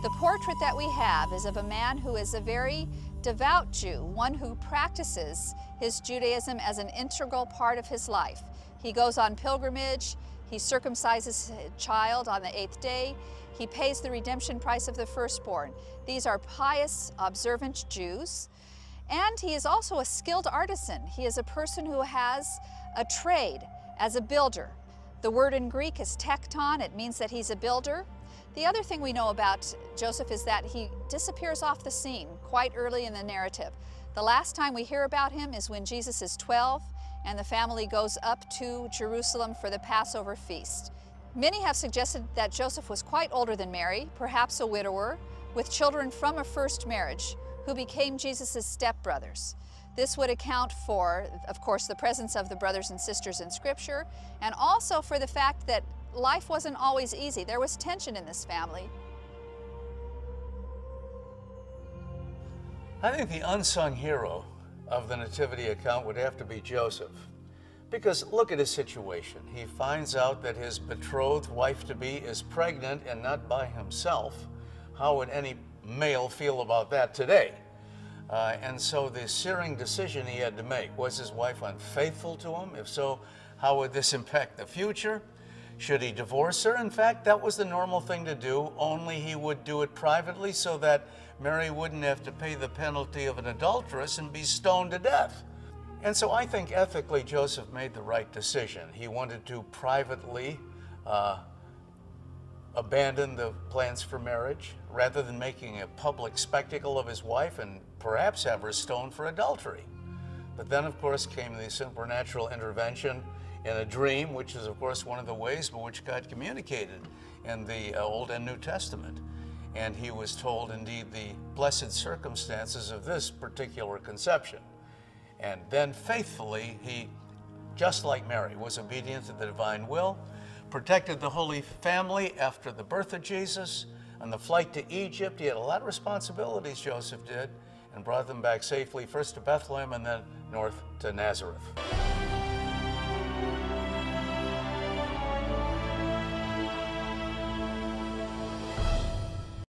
The portrait that we have is of a man who is a very devout Jew, one who practices his Judaism as an integral part of his life. He goes on pilgrimage, he circumcises a child on the 8th day, he pays the redemption price of the firstborn. These are pious, observant Jews. And he is also a skilled artisan. He is a person who has a trade as a builder. The word in Greek is tekton. It means that he's a builder. The other thing we know about Joseph is that he disappears off the scene quite early in the narrative. The last time we hear about him is when Jesus is 12 and the family goes up to Jerusalem for the Passover feast. Many have suggested that Joseph was quite older than Mary, perhaps a widower, with children from a first marriage, who became Jesus' stepbrothers. This would account for, of course, the presence of the brothers and sisters in Scripture, and also for the fact that life wasn't always easy. There was tension in this family. I think the unsung hero of the Nativity account would have to be Joseph. Because look at his situation. He finds out that his betrothed wife-to-be is pregnant and not by himself. How would any male feel about that today? And so the searing decision he had to make, was his wife unfaithful to him? If so, how would this impact the future? Should he divorce her? In fact, that was the normal thing to do, only he would do it privately so that Mary wouldn't have to pay the penalty of an adulteress and be stoned to death. And so I think ethically Joseph made the right decision. He wanted to privately abandon the plans for marriage rather than making a public spectacle of his wife and perhaps have her stoned for adultery. But then, of course, came the supernatural intervention in a dream, which is, of course, one of the ways by which God communicated in the Old and New Testament. And he was told, indeed, the blessed circumstances of this particular conception. And then faithfully, he, just like Mary, was obedient to the divine will, protected the Holy Family after the birth of Jesus. On the flight to Egypt, he had a lot of responsibilities, Joseph did, and brought them back safely, first to Bethlehem and then north to Nazareth.